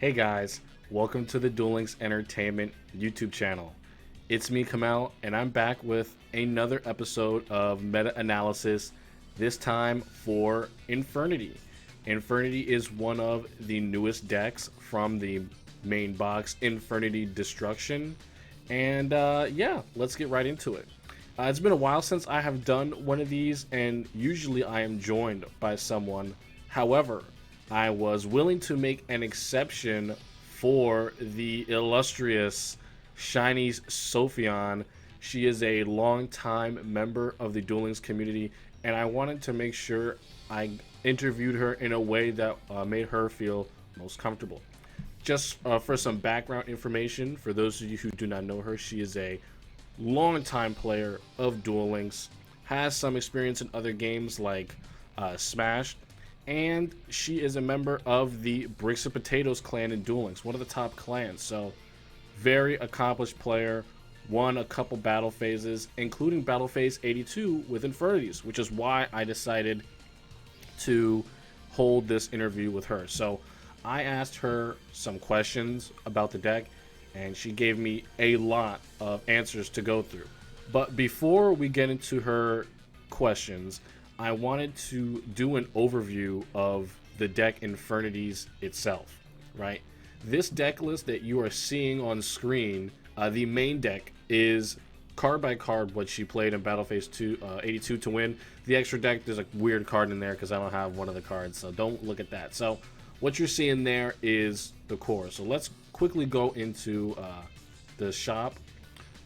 Hey guys, welcome to the Duel Links Entertainment YouTube channel. It's me, Kamell, and I'm back with another episode of meta analysis, this time for Infernity. Infernity is one of the newest decks from the main box, Infernity Destruction. And yeah, let's get right into it. It's been a while since I have done one of these, and usually I am joined by someone. However, I was willing to make an exception for the illustrious ShinySopheon. She is a longtime member of the Duel Links community, and I wanted to make sure I interviewed her in a way that made her feel most comfortable. Just for some background information, for those of you who do not know her, she is a longtime player of Duel Links, has some experience in other games like Smash, and she is a member of the Bricks and Potatoes clan in Duel Links, one of the top clans. So, very accomplished player, won a couple battle phases, including Battle Phase 82 with Infernities, which is why I decided to hold this interview with her. So, I asked her some questions about the deck, and she gave me a lot of answers to go through. But before we get into her questions, I wanted to do an overview of the deck Infernities itself, right? This deck list that you are seeing on screen, the main deck is card by card what she played in Battle Phase 82 to win. The extra deck, there's a weird card in there because I don't have one of the cards, so don't look at that. So what you're seeing there is the core. So let's quickly go into the shop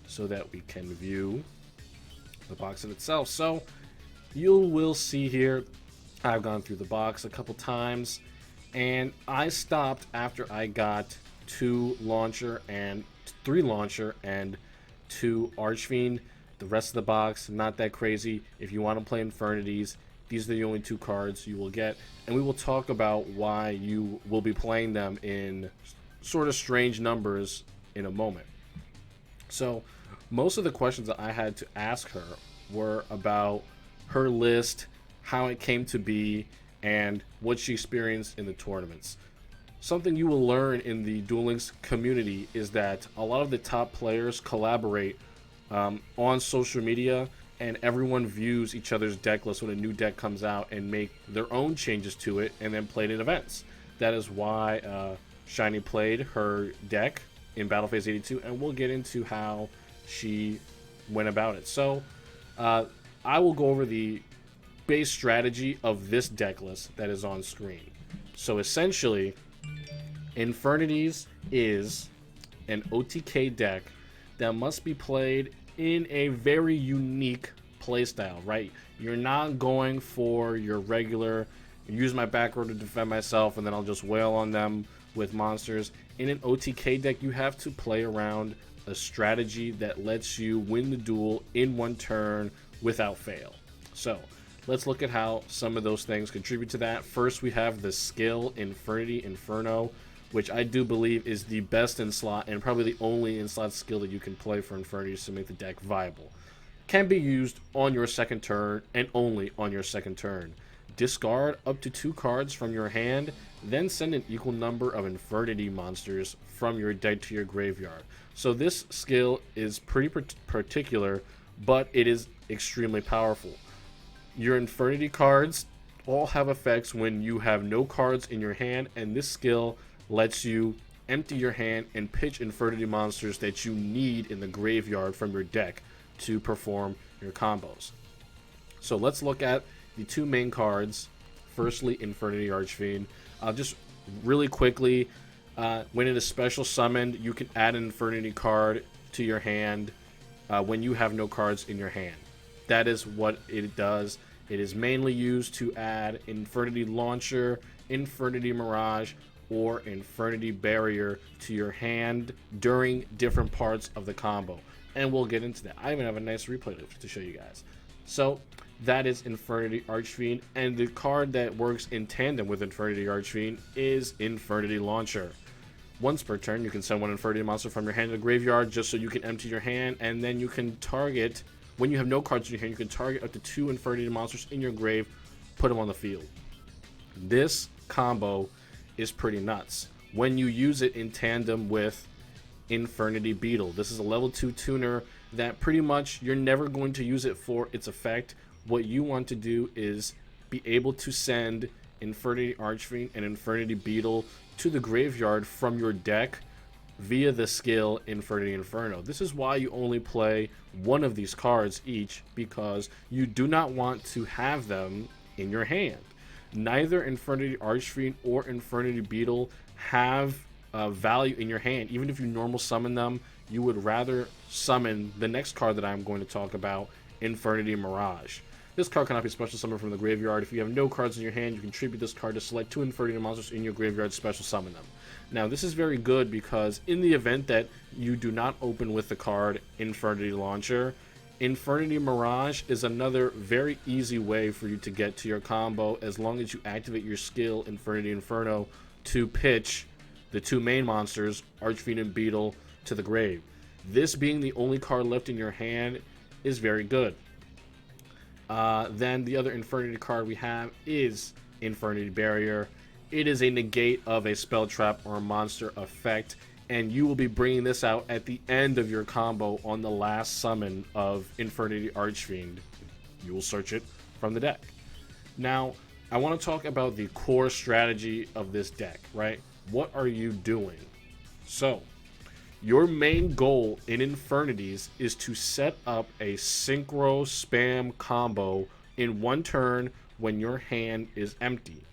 so that we can view the box in itself. So you will see here, I've gone through the box a couple times, and I stopped after I got 3 launcher and 2 Archfiend. The rest of the box, not that crazy. If you want to play Infernities, these are the only 2 cards you will get, and we will talk about why you will be playing them in sort of strange numbers in a moment. So most of the questions that I had to ask her were about her list, how it came to be, and what she experienced in the tournaments. Something you will learn in the Duel Links community is that a lot of the top players collaborate on social media, and everyone views each other's deck list when a new deck comes out and make their own changes to it and then play it in events. That is why Shiny played her deck in Battle Phase 82, and we'll get into how she went about it. So I will go over the base strategy of this deck list that is on screen. So essentially, Infernities is an OTK deck that must be played in a very unique playstyle, right? You're not going for your regular, use my back row to defend myself and then I'll just wail on them with monsters. In an OTK deck, you have to play around a strategy that lets you win the duel in one turn without fail. So let's look at how some of those things contribute to that. First, we have the skill Infernity Inferno, which I do believe is the best in slot and probably the only in slot skill that you can play for Infernities to make the deck viable. Can be used on your second turn and only on your second turn. Discard up to 2 cards from your hand, then send an equal number of Infernity monsters from your deck to your graveyard. So this skill is pretty particular, but it is extremely powerful. Your Infernity cards all have effects when you have no cards in your hand, and this skill lets you empty your hand and pitch Infernity monsters that you need in the graveyard from your deck to perform your combos. So let's look at the 2 main cards. Firstly, Infernity Archfiend. Just really quickly, when it is special summoned, you can add an Infernity card to your hand when you have no cards in your hand. That is what it does. It is mainly used to add Infernity Launcher, Infernity Mirage, or Infernity Barrier to your hand during different parts of the combo. And we'll get into that. I even have a nice replay to show you guys. So that is Infernity Archfiend, and the card that works in tandem with Infernity Archfiend is Infernity Launcher. Once per turn, you can send 1 Infernity monster from your hand to the graveyard just so you can empty your hand, and then you can target, when you have no cards in your hand, you can target up to 2 Infernity monsters in your grave, put them on the field. This combo is pretty nuts. when you use it in tandem with Infernity Beetle. This is a level 2 tuner that pretty much you're never going to use it for its effect. What you want to do is be able to send Infernity Archfiend and Infernity Beetle to the graveyard from your deck via the skill Infernity Inferno. This is why you only play one of these cards each, because you do not want to have them in your hand. Neither Infernity Archfiend or Infernity Beetle have value in your hand. Even if you normal summon them, you would rather summon the next card that I'm going to talk about, Infernity Mirage. This card cannot be special summoned from the graveyard. If you have no cards in your hand, you can tribute this card to select 2 Infernity monsters in your graveyard, special summon them. Now, this is very good because in the event that you do not open with the card Infernity Launcher, Infernity Mirage is another very easy way for you to get to your combo, as long as you activate your skill Infernity Inferno to pitch the 2 main monsters, Archfiend and Beetle, to the grave. This being the only card left in your hand is very good. Then the other Infernity card we have is Infernity Barrier. It is a negate of a spell trap or a monster effect, and you will be bringing this out at the end of your combo on the last summon of Infernity Archfiend. You will search it from the deck. Now, I want to talk about the core strategy of this deck, right? What are you doing? So, your main goal in Infernities is to set up a Synchro spam combo in one turn when your hand is empty.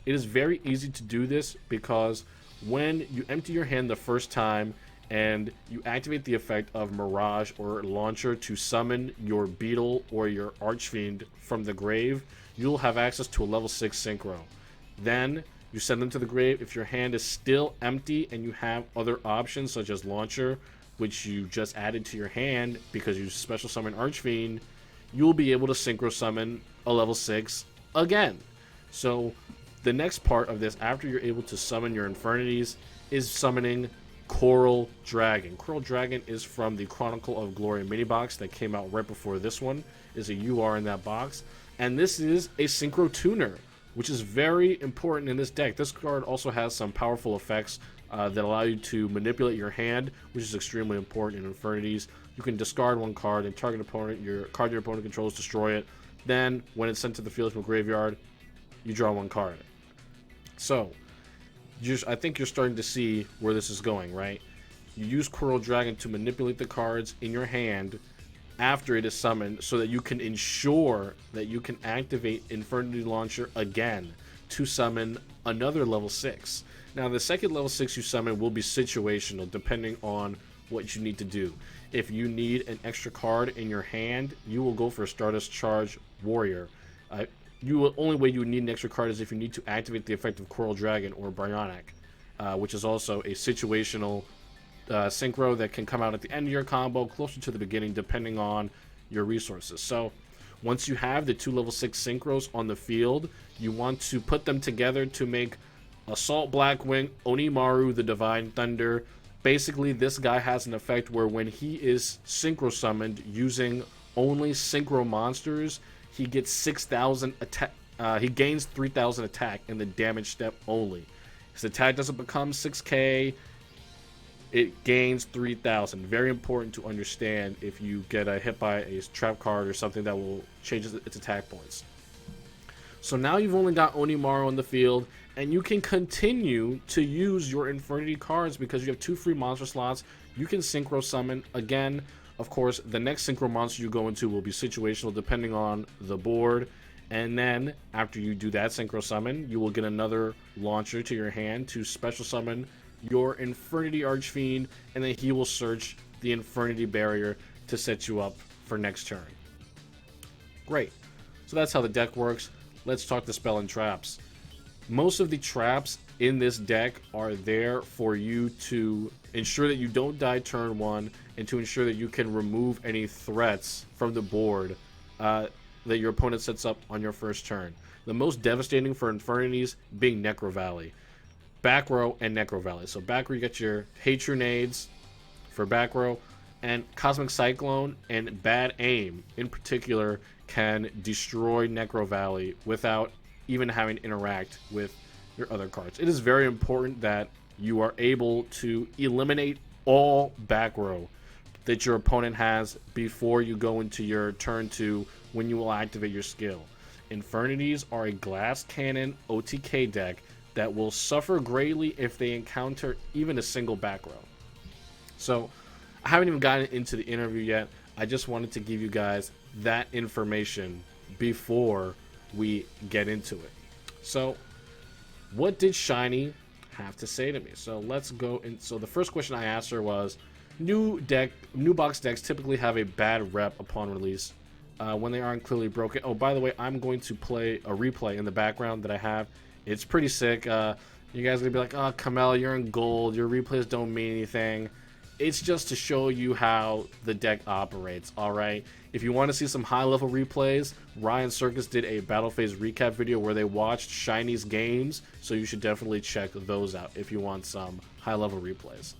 It is very easy to do this because when you empty your hand the first time and you activate the effect of Mirage or Launcher to summon your Beetle or your Archfiend from the grave, you'll have access to a level 6 Synchro. Then you send them to the grave. If your hand is still empty and you have other options such as Launcher, which you just added to your hand because you special summon Archfiend, you'll be able to Synchro summon a level 6 again. So the next part of this, after you're able to summon your Infernities, is summoning Coral Dragon. Coral Dragon is from the Chronicle of Glory mini box that came out right before this one. Is a UR in that box. And this is a Synchro tuner, which is very important in this deck. This card also has some powerful effects that allow you to manipulate your hand, which is extremely important in Infernities. You can discard one card and target opponent, your card your opponent controls, destroy it. Then, when it's sent to the field from graveyard, you draw one card. So, I think you're starting to see where this is going, right? You use Coral Dragon to manipulate the cards in your hand after it is summoned so that you can ensure that you can activate Infernity Launcher again to summon another level 6. Now, the second level 6 you summon will be situational depending on what you need to do. If you need an extra card in your hand, you will go for Stardust Charge Warrior. Only way you would need an extra card is if you need to activate the effect of Coral Dragon or Bionic, which is also a situational Synchro that can come out at the end of your combo, closer to the beginning, depending on your resources. So, once you have the 2 level 6 Synchros on the field, you want to put them together to make Assault Blackwing, Onimaru, the Divine Thunder. Basically, this guy has an effect where when he is Synchro summoned using only Synchro monsters, he gets 6,000 attack. He gains 3,000 attack in the damage step only. His attack doesn't become 6k. It gains 3,000. Very important to understand if you get hit by a trap card or something that will change its attack points. So now you've only got Onimaru on the field, and you can continue to use your Infernity cards because you have 2 free monster slots. You can Synchro summon again. Of course, the next Synchro monster you go into will be situational depending on the board. And then, after you do that Synchro summon, you will get another Launcher to your hand to special summon your Infernity Archfiend, and then he will search the Infernity Barrier to set you up for next turn. Great. So that's how the deck works. Let's talk the spell and traps. Most of the traps in this deck are there for you to ensure that you don't die turn 1 and to ensure that you can remove any threats from the board that your opponent sets up on your first turn. The most devastating for Infernities being Necro Valley. Back row and Necro Valley. So back row you get your Hatronades for back row, and Cosmic Cyclone and Bad Aim in particular can destroy Necro Valley without even having to interact with your other cards. It is very important that you are able to eliminate all back row that your opponent has before you go into your turn 2 when you will activate your skill. Infernities are a glass cannon OTK deck that will suffer greatly if they encounter even a single back row. So I haven't even gotten into the interview yet. I just wanted to give you guys that information before we get into it. So what did Shiny have to say to me? So let's go in. So the first question I asked her was, new box decks typically have a bad rep upon release when they aren't clearly broken. Oh, by the way, I'm going to play a replay in the background that I have. It's pretty sick. You guys are gonna be like, oh, Kamell, you're in gold, your replays don't mean anything. It's just to show you how the deck operates, alright? If you want to see some high-level replays, Ryan Circus did a Battle Phase recap video where they watched Shiny's games, so you should definitely check those out if you want some high-level replays.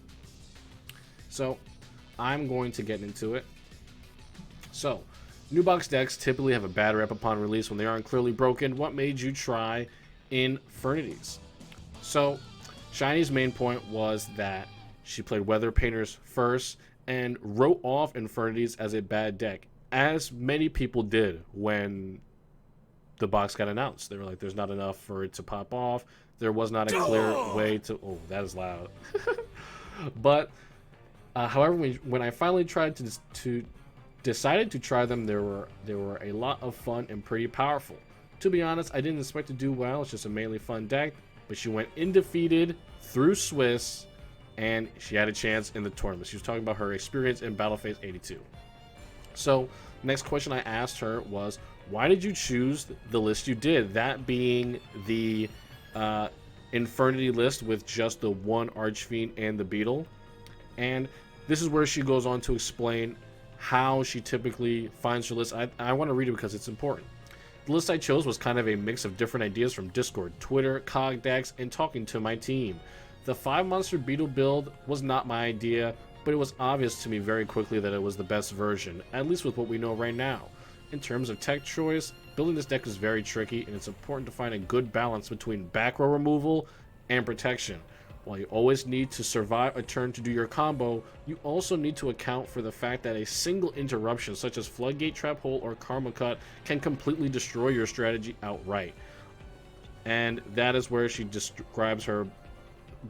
So, I'm going to get into it. So, new box decks typically have a bad rep upon release when they aren't clearly broken. What made you try Infernity? So, Shiny's main point was that she played Weather Painters first and wrote off Infernities as a bad deck, as many people did when the box got announced. They were like, there's not enough for it to pop off. There was not a clear way to... Oh, that is loud. But, however, when I finally tried decided to try them, they were a lot of fun and pretty powerful. To be honest, I didn't expect to do well. It's just a mainly fun deck, but she went undefeated through Swiss, and she had a chance in the tournament. She was talking about her experience in Battle Phase 82. So, next question I asked her was, why did you choose the list you did? That being the Infernity list with just the one Archfiend and the Beetle. And this is where she goes on to explain how she typically finds her list. I want to read it because it's important. The list I chose was kind of a mix of different ideas from Discord, Twitter, COG decks, and talking to my team. The 5-monster Beetle build was not my idea, but it was obvious to me very quickly that it was the best version, at least with what we know right now. In terms of tech choice, building this deck is very tricky, and it's important to find a good balance between back row removal and protection. While you always need to survive a turn to do your combo, you also need to account for the fact that a single interruption, such as Floodgate, Trap Hole, or Karma Cut, can completely destroy your strategy outright. And that is where she describes her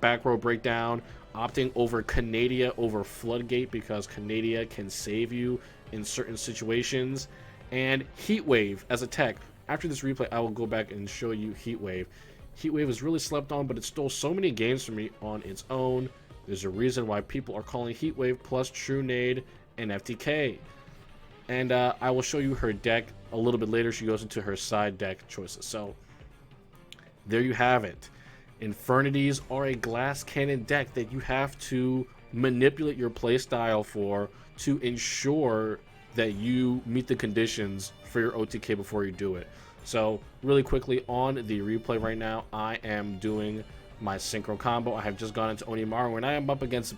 back row breakdown, opting over Canadia over Floodgate because Canadia can save you in certain situations, and Heatwave as a tech. After this replay, I will go back and show you Heatwave. Heatwave is really slept on, but it stole so many games from me on its own. There's a reason why people are calling Heatwave plus True Nade and FTK. And I will show you her deck a little bit later. She goes into her side deck choices. So there you have it. Infernities are a glass cannon deck that you have to manipulate your playstyle for to ensure that you meet the conditions for your OTK before you do it. So really quickly on the replay right now, I am doing my Synchro combo. I have just gone into Onimaru and I am up against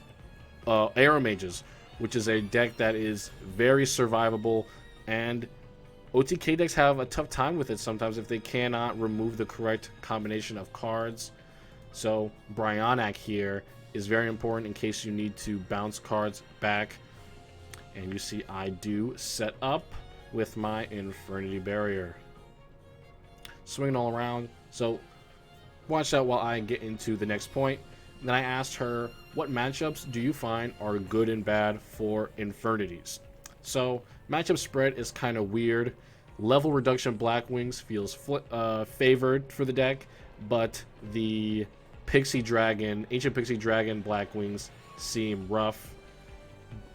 Aero Mages, which is a deck that is very survivable, and OTK decks have a tough time with it sometimes if they cannot remove the correct combination of cards. So Bryonac here is very important in case you need to bounce cards back. And you see I do set up with my Infernity Barrier. Swinging all around. So watch that while I get into the next point. Then I asked her, what matchups do you find are good and bad for Infernities? So matchup spread is kind of weird. Level reduction Black Wings feels favored for the deck, but the Pixie Dragon, Ancient Pixie Dragon Black Wings seem rough.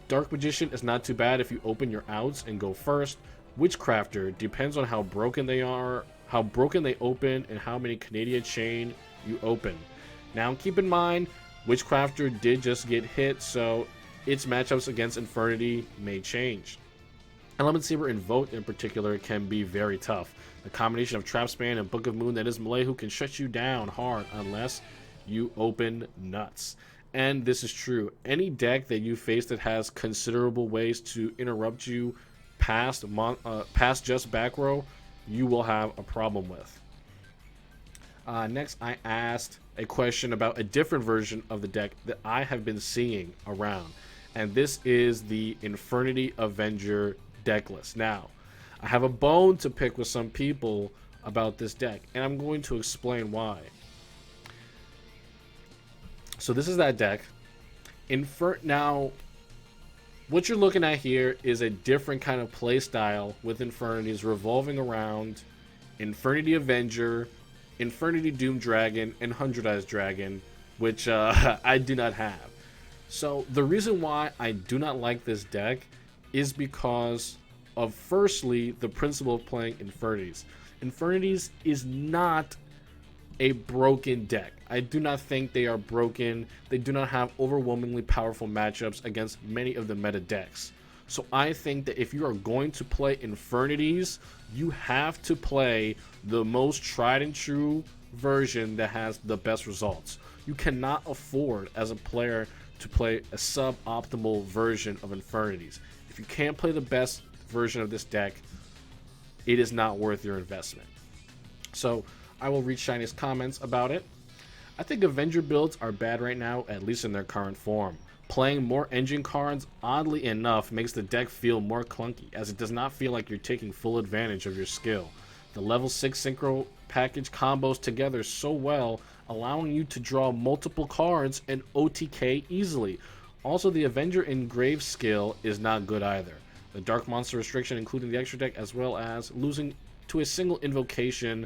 Dark Magician is not too bad if you open your outs and go first. Witchcrafter depends on how broken they are, how broken they open, and how many Canadian chain you open. Now keep in mind, Witchcrafter did just get hit, so its matchups against Infernity may change. Element Saber and Vote in particular can be very tough. The combination of Trap Span and Book of Moon that is Malehu can shut you down hard unless you open nuts. And this is true. Any deck that you face that has considerable ways to interrupt you past just back row, you will have a problem with. Next, I asked a question about a different version of the deck that I have been seeing around, and this is the Infernity Avenger deck list. Now, I have a bone to pick with some people about this deck, and I'm going to explain why. So this is that deck. Now, what you're looking at here is a different kind of play style with Infernities revolving around Infernity Avenger, Infernity Doom Dragon, and 100 Eyes Dragon, which I do not have. So the reason why I do not like this deck is because of, firstly, the principle of playing Infernities. Infernities is not a broken deck. I do not think they are broken. They do not have overwhelmingly powerful matchups against many of the meta decks. So I think that if you are going to play Infernities, you have to play the most tried and true version that has the best results. You cannot afford as a player to play a suboptimal version of Infernities. If you can't play the best version of this deck, it is not worth your investment. So I will read Shiny's comments about it. I think Avenger builds are bad right now, at least in their current form. Playing more engine cards, oddly enough, makes the deck feel more clunky, as it does not feel like you're taking full advantage of your skill. The level 6 Synchro package combos together so well, allowing you to draw multiple cards and OTK easily. Also, the Avenger Engrave skill is not good either. The Dark Monster restriction, including the extra deck, as well as losing to a single invocation,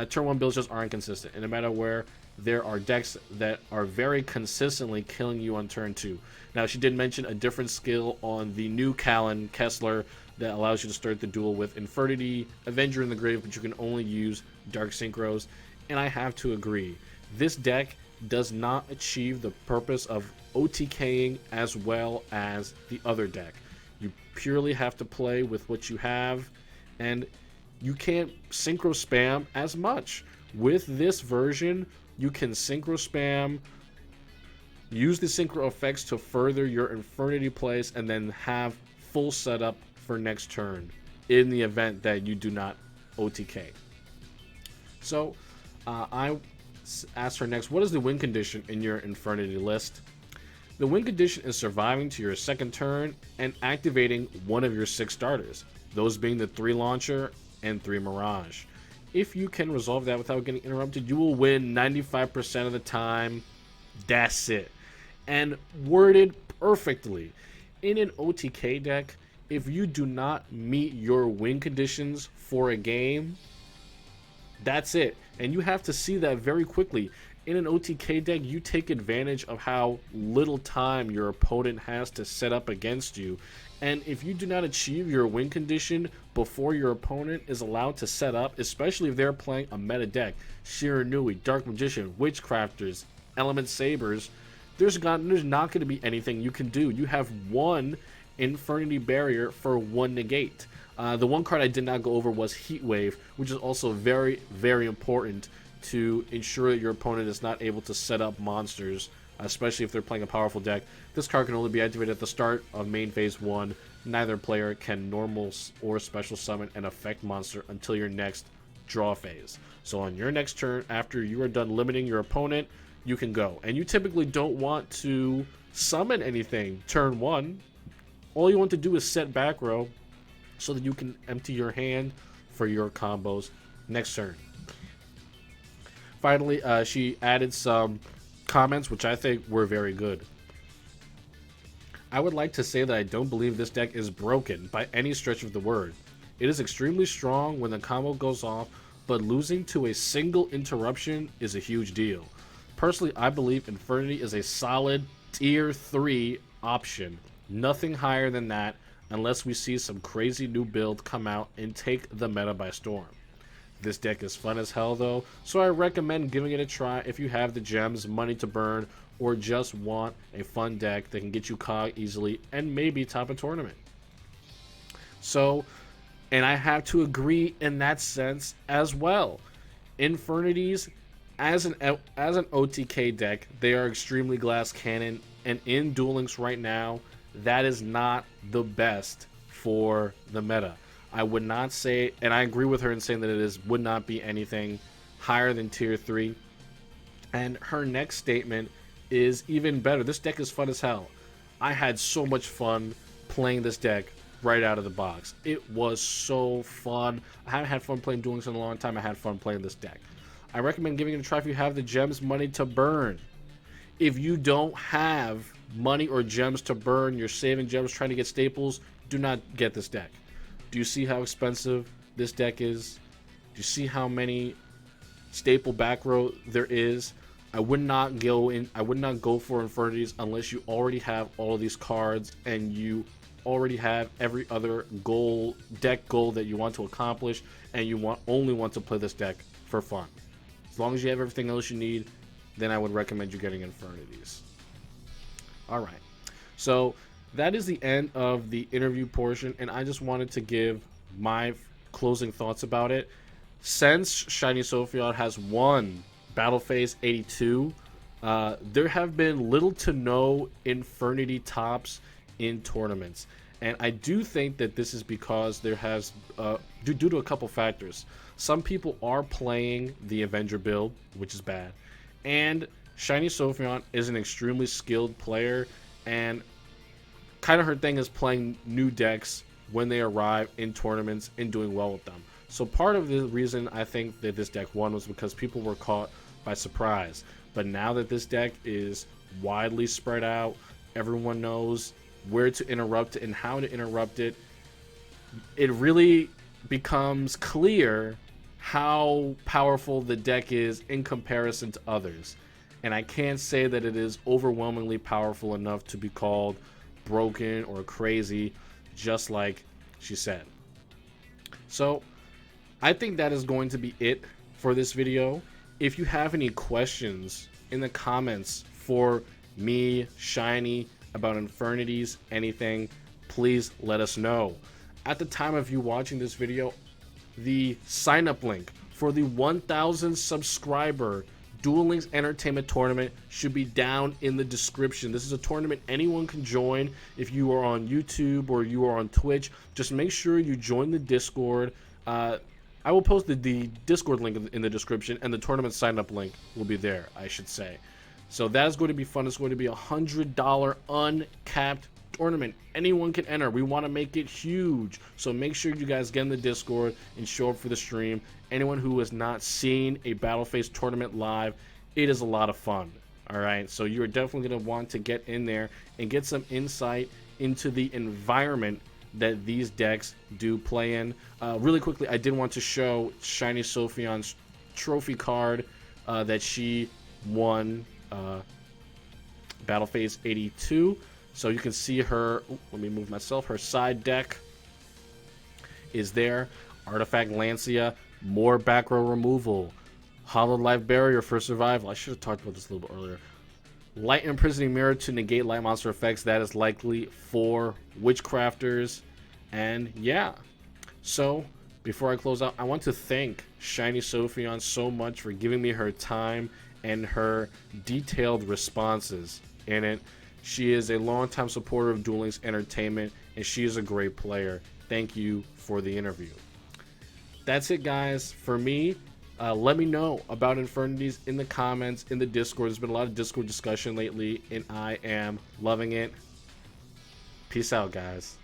turn 1 builds just aren't consistent. And no matter where, there are decks that are very consistently killing you on turn 2. Now, she did mention a different skill on the new Callan Kessler that allows you to start the duel with Infernity, Avenger in the grave, but you can only use Dark Synchros. And I have to agree, this deck does not achieve the purpose of OTKing as well as the other deck. You purely have to play with what you have, and you can't synchro spam as much. With this version, you can synchro spam, use the synchro effects to further your Infernity plays, and then have full setup for next turn in the event that you do not OTK. So I asked her next, what is the win condition in your Infernity list? The win condition is surviving to your second turn and activating one of your 6 starters, those being the 3 launcher and 3 mirage. If you can resolve that without getting interrupted, you will win 95% of the time. That's it. And worded perfectly. In an OTK deck, if you do not meet your win conditions for a game, that's it. And you have to see that very quickly. In an OTK deck, you take advantage of how little time your opponent has to set up against you. And if you do not achieve your win condition before your opponent is allowed to set up, especially if they're playing a meta deck, Shiranui, Dark Magician, Witchcrafters, Element Sabers, there's not going to be anything you can do. You have one Infernity barrier for 1 negate. The one card I did not go over was Heat Wave, which is also very, very important to ensure that your opponent is not able to set up monsters, especially if they're playing a powerful deck. This card can only be activated at the start of main phase 1. Neither player can normal or special summon an effect monster until your next draw phase. So on your next turn, after you are done limiting your opponent, you can go. And you typically don't want to summon anything turn 1. All you want to do is set back row so that you can empty your hand for your combos next turn. Finally, she added some comments which I think were very good. I would like to say that I don't believe this deck is broken by any stretch of the word. It is extremely strong when the combo goes off, but losing to a single interruption is a huge deal. Personally, I believe Infernity is a solid tier 3 option. Nothing higher than that unless we see some crazy new build come out and take the meta by storm. This deck is fun as hell though, so I recommend giving it a try if you have the gems, money to burn, or just want a fun deck that can get you cog easily and maybe top a tournament. So, and I have to agree in that sense as well. Infernities, as an OTK deck, they are extremely glass cannon, and in Duel Links right now, that is not the best for the meta. I would not say, and I agree with her in saying that would not be anything higher than tier 3. And her next statement is even better. This deck is fun as hell. I had so much fun playing this deck right out of the box. It was so fun. I haven't had fun playing Duel Links in a long time. I had fun playing this deck. I recommend giving it a try if you have the gems money to burn. If you don't have money or gems to burn, you're saving gems trying to get staples, do not get this deck. Do you see how expensive this deck is? Do you see how many staple back row there is? I would not go for Infernities unless you already have all of these cards and you already have every other deck goal that you want to accomplish, and you only want to play this deck for fun. As long as you have everything else you need, then I would recommend you getting Infernities. Alright, so that is the end of the interview portion, and I just wanted to give my closing thoughts about it. Since ShinySopheon has won Battle Phase 82, there have been little to no Infernity tops in tournaments, and I do think that this is because there has due to a couple factors. Some people are playing the Avenger build, which is bad, and ShinySopheon is an extremely skilled player, and kind of her thing is playing new decks when they arrive in tournaments and doing well with them. So part of the reason I think that this deck won was because people were caught by surprise. But now that this deck is widely spread out, everyone knows where to interrupt it and how to interrupt it, it really becomes clear how powerful the deck is in comparison to others. And I can't say that it is overwhelmingly powerful enough to be called broken or crazy, just like she said. So I think that is going to be it for this video. If you have any questions in the comments for me, Shiny, about Infernities, anything, please let us know. At the time of you watching this video, the sign up link for the 1,000 subscriber Duel Links Entertainment Tournament should be down in the description. This is a tournament anyone can join. If you are on YouTube or you are on Twitch, just make sure you join the Discord. I will post the Discord link in the description, and the tournament sign up link will be there, I should say. So that is going to be fun. It's going to be a $100 uncapped tournament. Anyone can enter. We want to make it huge. So make sure you guys get in the Discord and show up for the stream. Anyone who has not seen a Battle Phase tournament live, it is a lot of fun. Alright, so you're definitely going to want to get in there and get some insight into the environment that these decks do play in. Really quickly, I did want to show ShinySopheon's trophy card that she won Battle Phase 82. So you can see her, let me move myself, her side deck is there. Artifact Lancia, more back row removal. Hollow Life Barrier for survival. I should have talked about this a little bit earlier. Light Imprisoning Mirror to negate light monster effects. That is likely for Witchcrafters. And yeah. So, before I close out, I want to thank ShinySopheon so much for giving me her time and her detailed responses in it. She is a longtime supporter of Duel Links Entertainment, and she is a great player. Thank you for the interview. That's it, guys. For me, let me know about Infernities in the comments, in the Discord. There's been a lot of Discord discussion lately, and I am loving it. Peace out, guys.